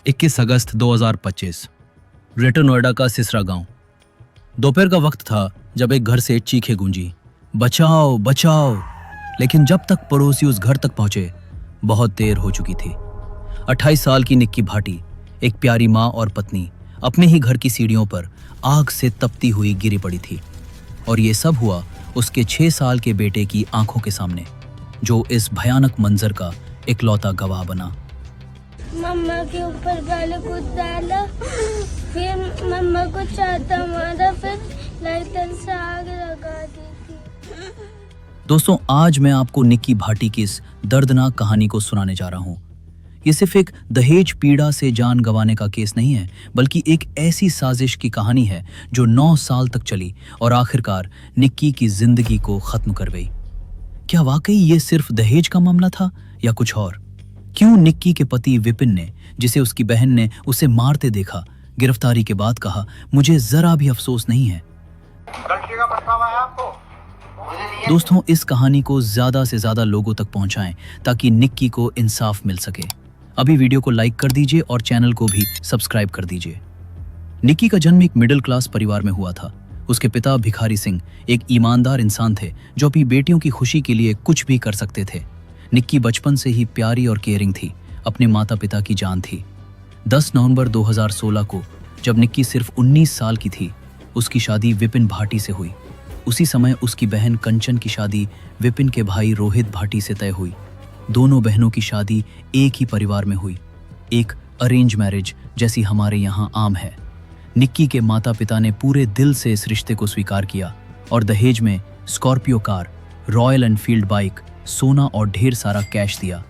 21 अगस्त 2025 greater Noida का सिसरा गांव। दोपहर का वक्त था जब एक घर से चीखें गूंजी, बचाओ बचाओ। लेकिन जब तक पड़ोसी उस घर तक पहुंचे बहुत देर हो चुकी थी। 28 साल की निक्की भाटी, एक प्यारी माँ और पत्नी, अपने ही घर की सीढ़ियों पर आग से तपती हुई गिरी पड़ी थी। और ये सब हुआ उसके 6 साल के बेटे की आंखों के सामने, जो इस भयानक मंजर का इकलौता गवाह बना। मम्मा के ऊपर पहले कुछ डाला, फिर मम्मा को चाटा मारा, फिर लाइटर से आग लगा दी थी। दोस्तों, आज मैं आपको निक्की भाटी की इस दर्दनाक कहानी को सुनाने जा रहा हूँ। ये सिर्फ एक दहेज पीड़ा से जान गंवाने का केस नहीं है, बल्कि एक ऐसी साजिश की कहानी है जो 9 साल तक चली और आखिरकार निक्की की जिंदगी को खत्म कर गई। क्या वाकई ये सिर्फ दहेज का मामला था या कुछ और? क्यों निक्की के पति विपिन ने, जिसे उसकी बहन ने उसे मारते देखा, गिरफ्तारी के बाद कहा, मुझे जरा भी अफसोस नहीं है? दोस्तों, इस कहानी को ज्यादा से ज्यादा लोगों तक पहुंचाएं ताकि निक्की को इंसाफ मिल सके। अभी वीडियो को लाइक कर दीजिए और चैनल को भी सब्सक्राइब कर दीजिए। निक्की का जन्म एक मिडिल क्लास परिवार में हुआ था। उसके पिता भिखारी सिंह एक ईमानदार इंसान थे जो अपनी बेटियों की खुशी के लिए कुछ भी कर सकते थे। निक्की बचपन से ही प्यारी और केयरिंग थी, अपने माता पिता की जान थी। 10 नवंबर 2016 को जब निक्की सिर्फ 19 साल की थी, उसकी शादी विपिन भाटी से हुई। उसी समय उसकी बहन कंचन की शादी विपिन के भाई रोहित भाटी से तय हुई। दोनों बहनों की शादी एक ही परिवार में हुई, एक अरेंज मैरिज जैसी हमारे यहाँ आम है। निक्की के माता पिता ने पूरे दिल से इस रिश्ते को स्वीकार किया और दहेज में Scorpio car, royal Enfield bike, सोना और ढेर सारा कैश दिया।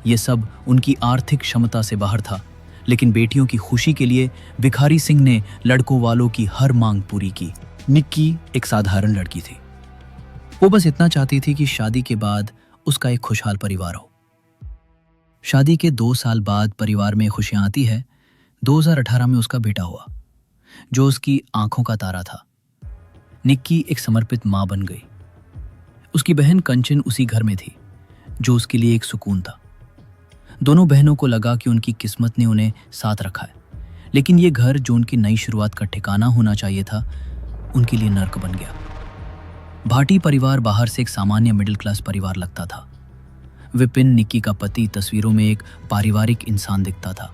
ये सब उनकी आर्थिक क्षमता से बाहर था, लेकिन बेटियों की खुशी के लिए भिखारी सिंह ने लड़कों वालों की हर मांग पूरी की। निक्की एक साधारण लड़की थी। वो बस इतना चाहती थी कि शादी के बाद उसका एक खुशहाल परिवार हो। शादी के 2 साल बाद परिवार में खुशियां आती है। 2018 में उसका बेटा हुआ, जो उसकी आंखों का तारा था। निक्की एक समर्पित मां बन गई। उसकी बहन कंचन उसी घर में थी, जो उसके लिए एक सुकून था। दोनों बहनों को लगा कि उनकी किस्मत ने उन्हें साथ रखा है, लेकिन ये घर जो उनकी नई शुरुआत का ठिकाना होना चाहिए था, उनके लिए नर्क बन गया। भाटी परिवार बाहर से एक सामान्य मिडिल क्लास परिवार लगता था। विपिन, निक्की का पति, तस्वीरों में एक पारिवारिक इंसान दिखता था।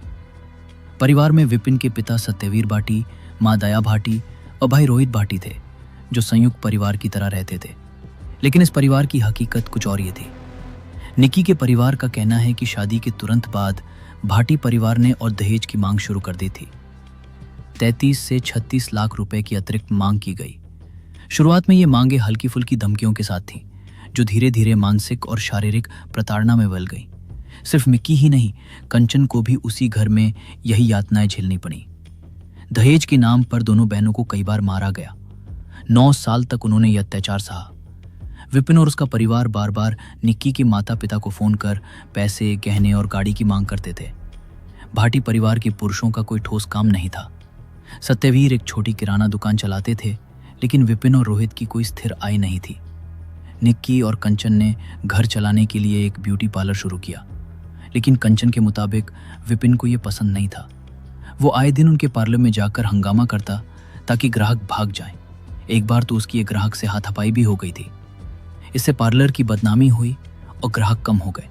परिवार में विपिन के पिता सत्यवीर भाटी, माँ दया भाटी और भाई रोहित भाटी थे, जो संयुक्त परिवार की तरह रहते थे। लेकिन इस परिवार की हकीकत कुछ और ये थी। निक्की के परिवार का कहना है कि शादी के तुरंत बाद भाटी परिवार ने और दहेज की मांग शुरू कर दी थी। 33 से 36 लाख रुपए की अतिरिक्त मांग की गई। शुरुआत में ये मांगे हल्की फुल्की धमकियों के साथ थीं, जो धीरे धीरे मानसिक और शारीरिक प्रताड़ना में बदल गई। सिर्फ निक्की ही नहीं, कंचन को भी उसी घर में यही यातनाएं झेलनी पड़ी। दहेज के नाम पर दोनों बहनों को कई बार मारा गया। 9 साल तक उन्होंने यह अत्याचार सहा। विपिन और उसका परिवार बार बार निक्की के माता पिता को फोन कर पैसे, गहने और गाड़ी की मांग करते थे। भाटी परिवार के पुरुषों का कोई ठोस काम नहीं था। सत्यवीर एक छोटी किराना दुकान चलाते थे, लेकिन विपिन और रोहित की कोई स्थिर आय नहीं थी। निक्की और कंचन ने घर चलाने के लिए एक ब्यूटी पार्लर शुरू किया, लेकिन कंचन के मुताबिक विपिन को यह पसंद नहीं था। वो आए दिन उनके पार्लर में जाकर हंगामा करता ताकि ग्राहक भाग जाएं। एक बार तो उसकी एक ग्राहक से हाथापाई भी हो गई थी। इससे पार्लर की बदनामी हुई और ग्राहक कम हो गए।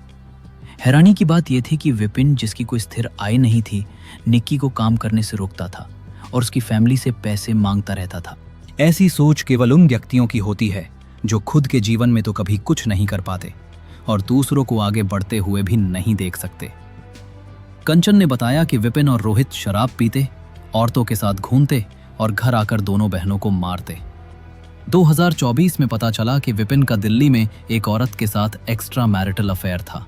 हैरानी की बात यह थी कि विपिन, जिसकी कोई स्थिर आय नहीं थी, निक्की को काम करने से रोकता था और उसकी फैमिली से पैसे मांगता रहता था। ऐसी सोच केवल उन व्यक्तियों की होती है जो खुद के जीवन में तो कभी कुछ नहीं कर पाते और दूसरों को आगे बढ़ते हुए भी नहीं देख सकते। कंचन ने बताया कि विपिन और रोहित शराब पीते, औरतों के साथ घूमते और घर आकर दोनों बहनों को मारते। 2024 में पता चला कि विपिन का दिल्ली में एक औरत के साथ एक्स्ट्रा मैरिटल अफेयर था।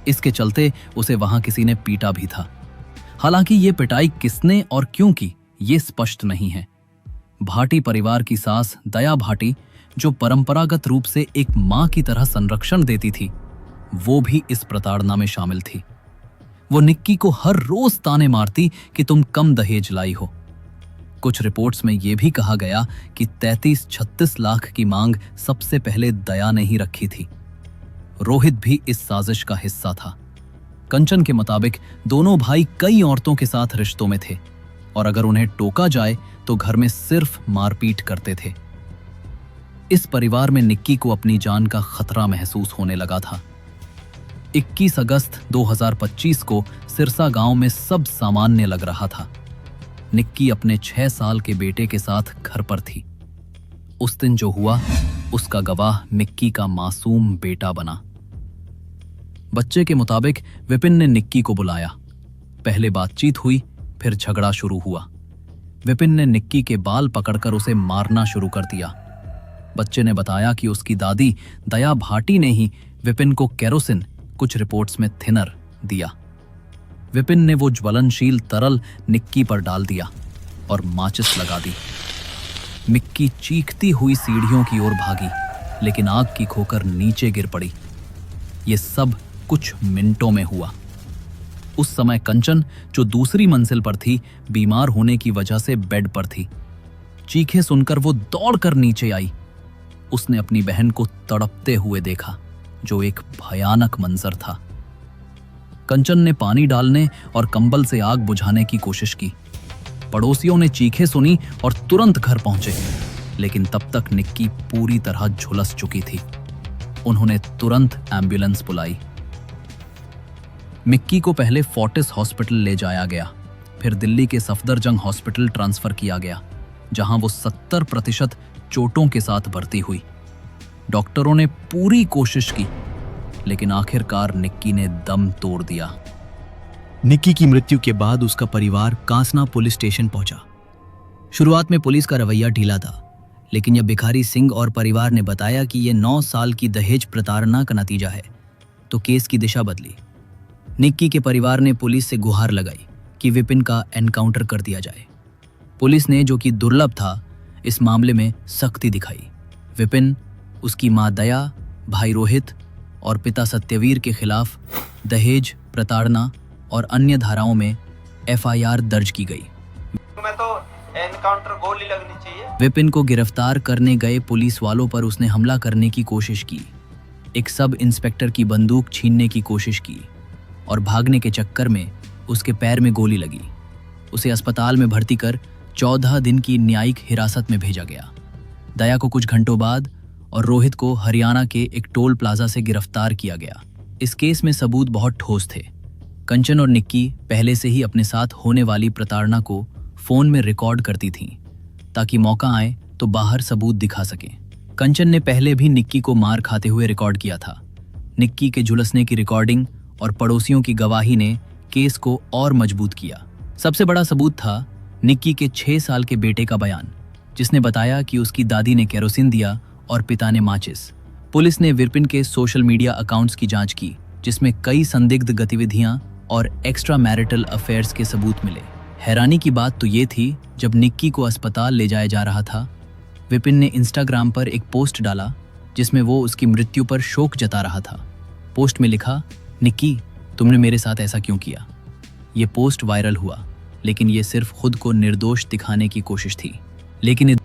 इसके चलते उसे वहां किसी ने पीटा भी था। हालांकि ये पिटाई किसने और क्यों की, ये स्पष्ट नहीं है। भाटी परिवार की सास दया भाटी, जो परंपरागत रूप से एक मां की तरह संरक्षण देती थी, वो भी इस प्रताड़ना में शामिल थी। वो निक्की को हर रोज ताने मारती कि तुम कम दहेज लाई हो। कुछ रिपोर्ट्स में यह भी कहा गया कि 33-36 लाख की मांग सबसे पहले दया ने ही रखी थी। रोहित भी इस साजिश का हिस्सा था। कंचन के मुताबिक दोनों भाई कई औरतों के साथ रिश्तों में थे और अगर उन्हें टोका जाए तो घर में सिर्फ मारपीट करते थे। इस परिवार में निक्की को अपनी जान का खतरा महसूस होने लगा था। 21 अगस्त 2025 को सिरसा गांव में सब सामान्य लग रहा था। निक्की अपने 6 साल के बेटे के साथ घर पर थी। उस दिन जो हुआ उसका गवाह निक्की का मासूम बेटा बना। बच्चे के मुताबिक विपिन ने निक्की को बुलाया। पहले बातचीत हुई, फिर झगड़ा शुरू हुआ। विपिन ने निक्की के बाल पकड़कर उसे मारना शुरू कर दिया। बच्चे ने बताया कि उसकी दादी दया भाटी ने ही विपिन को केरोसिन, कुछ रिपोर्ट्स में थिनर, दिया। विपिन ने वो ज्वलनशील तरल निक्की पर डाल दिया और माचिस लगा दी। निक्की चीखती हुई सीढ़ियों की ओर भागी, लेकिन आग की खोकर नीचे गिर पड़ी। ये सब कुछ मिनटों में हुआ। उस समय कंचन, जो दूसरी मंजिल पर थी, बीमार होने की वजह से बेड पर थी। चीखें सुनकर वो दौड़कर नीचे आई। उसने अपनी बहन को तड़पते हुए देखा, जो एक भयानक मंजर था। कंचन ने पानी डालने और कंबल से आग बुझाने की कोशिश की। पड़ोसियों ने चीखें सुनी और तुरंत घर पहुंचे, लेकिन तब तक निक्की पूरी तरह झुलस चुकी थी। उन्होंने तुरंत एम्बुलेंस बुलाई। निक्की को पहले फोर्टिस हॉस्पिटल ले जाया गया, फिर दिल्ली के सफदरजंग हॉस्पिटल ट्रांसफर किया गया, जहां वो 70% चोटों के साथ भर्ती हुई। डॉक्टरों ने पूरी कोशिश की, लेकिन आखिरकार निक्की ने दम तोड़ दिया। निक्की की मृत्यु के बाद उसका परिवार कांसना पुलिस स्टेशन पहुंचा। शुरुआत में पुलिस का रवैया ढीला था, लेकिन जब भिखारी सिंह और परिवार ने बताया कि यह 9 साल की दहेज प्रताड़ना का नतीजा है, तो केस की दिशा बदली। निक्की के परिवार ने पुलिस से गुहार लगाई कि विपिन का एनकाउंटर कर दिया जाए। पुलिस ने, जो कि दुर्लभ था, इस मामले में सख्ती दिखाई। विपिन, उसकी मां दया, भाई रोहित और पिता सत्यवीर के खिलाफ दहेज, प्रताड़ना और अन्य धाराओं में एफआईआर दर्ज की गई। मैं तो एनकाउंटर गोली लगनी चाहिए। विपिन को गिरफ्तार करने गए पुलिस वालों पर उसने हमला करने की कोशिश की, एक सब इंस्पेक्टर की बंदूक छीनने की कोशिश की और भागने के चक्कर में उसके पैर में गोली लगी। उसे अस्पताल में भर्ती कर 14 दिन की न्यायिक हिरासत में भेजा गया। दया को कुछ घंटों बाद और रोहित को हरियाणा के एक टोल प्लाजा से गिरफ्तार किया गया। इस केस में सबूत बहुत ठोस थे। कंचन और निक्की पहले से ही अपने साथ होने वाली प्रताड़ना को फोन में रिकॉर्ड करती थीं, ताकि मौका आए तो बाहर सबूत दिखा सकें। कंचन ने पहले भी निक्की को मार खाते हुए रिकॉर्ड किया था। निक्की के झुलसने की रिकॉर्डिंग और पड़ोसियों की गवाही ने केस को और मजबूत किया। सबसे बड़ा सबूत था निक्की के 6 साल के बेटे का बयान, जिसने बताया कि उसकी दादी ने केरोसिन दिया और पिता ने माचिस। पुलिस ने विपिन के सोशल मीडिया अकाउंट्स की जांच की, जिसमें कई संदिग्ध गतिविधियां और एक्स्ट्रा मैरिटल अफेयर्स के सबूत मिले। हैरानी की बात तो ये थी, जब निक्की को अस्पताल ले जाया जा रहा था, विपिन ने इंस्टाग्राम पर एक पोस्ट डाला जिसमें वो उसकी मृत्यु पर शोक जता रहा था। पोस्ट में लिखा, निक्की, तुमने मेरे साथ ऐसा क्यों किया। ये पोस्ट वायरल हुआ, लेकिन ये सिर्फ खुद को निर्दोष दिखाने की कोशिश थी। लेकिन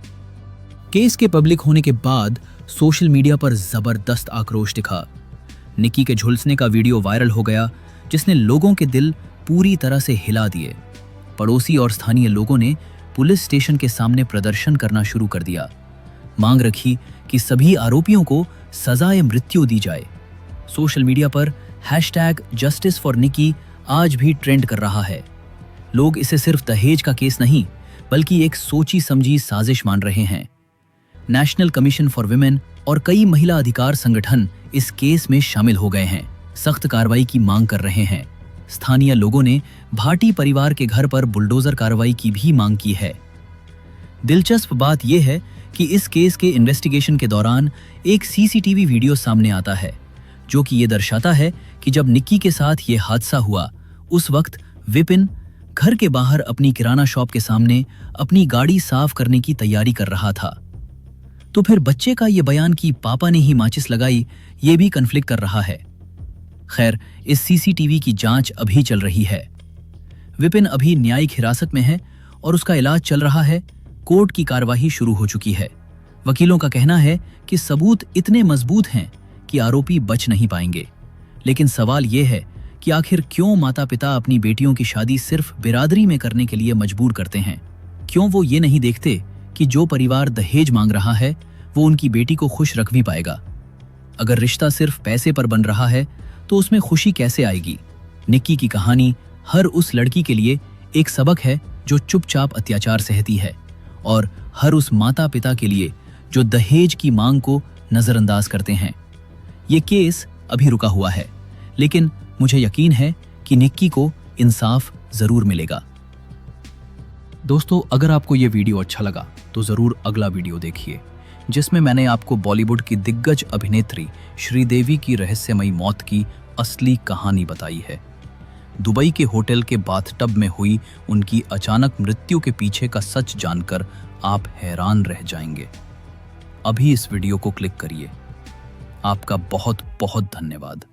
केस के पब्लिक होने के बाद सोशल मीडिया पर जबरदस्त आक्रोश दिखा। निक्की के झुलसने का वीडियो वायरल हो गया, जिसने लोगों के दिल पूरी तरह से हिला दिए। पड़ोसी और स्थानीय लोगों ने पुलिस स्टेशन के सामने प्रदर्शन करना शुरू कर दिया। मांग रखी कि सभी आरोपियों को सजाए मृत्यु दी जाए। सोशल मीडिया पर #Justice for Nikki आज भी ट्रेंड कर रहा है। लोग इसे सिर्फ दहेज का केस नहीं, बल्कि एक सोची समझी साजिश मान रहे हैं। नेशनल कमीशन फॉर विमेन और कई महिला अधिकार संगठन इस केस में शामिल हो गए हैं, सख्त कार्रवाई की मांग कर रहे हैं। स्थानीय लोगों ने भाटी परिवार के घर पर बुलडोजर कार्रवाई की भी मांग की है। दिलचस्प बात यह है कि इस केस के इन्वेस्टिगेशन के दौरान एक सीसीटीवी वीडियो सामने आता है, जो कि ये दर्शाता है कि जब निक्की के साथ ये हादसा हुआ, उस वक्त विपिन घर के बाहर अपनी किराना शॉप के सामने अपनी गाड़ी साफ करने की तैयारी कर रहा था। तो फिर बच्चे का ये बयान कि पापा ने ही माचिस लगाई, ये भी कन्फ्लिक्ट कर रहा है। खैर, इस सीसीटीवी की जांच अभी चल रही है। विपिन अभी न्यायिक हिरासत में है और उसका इलाज चल रहा है। कोर्ट की कार्यवाही शुरू हो चुकी है। वकीलों का कहना है कि सबूत इतने मजबूत हैं कि आरोपी बच नहीं पाएंगे। लेकिन सवाल यह है कि आखिर क्यों माता पिता अपनी बेटियों की शादी सिर्फ बिरादरी में करने के लिए मजबूर करते हैं। क्यों वो ये नहीं देखते कि जो परिवार दहेज मांग रहा है वो उनकी बेटी को खुश रख भी पाएगा। अगर रिश्ता सिर्फ पैसे पर बन रहा है तो उसमें खुशी कैसे आएगी। निक्की की कहानी हर उस लड़की के लिए एक सबक है जो चुपचाप अत्याचार सहती है, और हर उस माता पिता के लिए जो दहेज की मांग को नजरअंदाज करते हैं। ये केस अभी रुका हुआ है, लेकिन मुझे यकीन है कि निक्की को इंसाफ जरूर मिलेगा। दोस्तों, अगर आपको ये वीडियो अच्छा लगा तो जरूर अगला वीडियो देखिए, जिसमें मैंने आपको बॉलीवुड की दिग्गज अभिनेत्री श्रीदेवी की रहस्यमयी मौत की असली कहानी बताई है। दुबई के होटल के बाथटब में हुई उनकी अचानक मृत्यु के पीछे का सच जानकर आप हैरान रह जाएंगे। अभी इस वीडियो को क्लिक करिए। आपका बहुत बहुत धन्यवाद।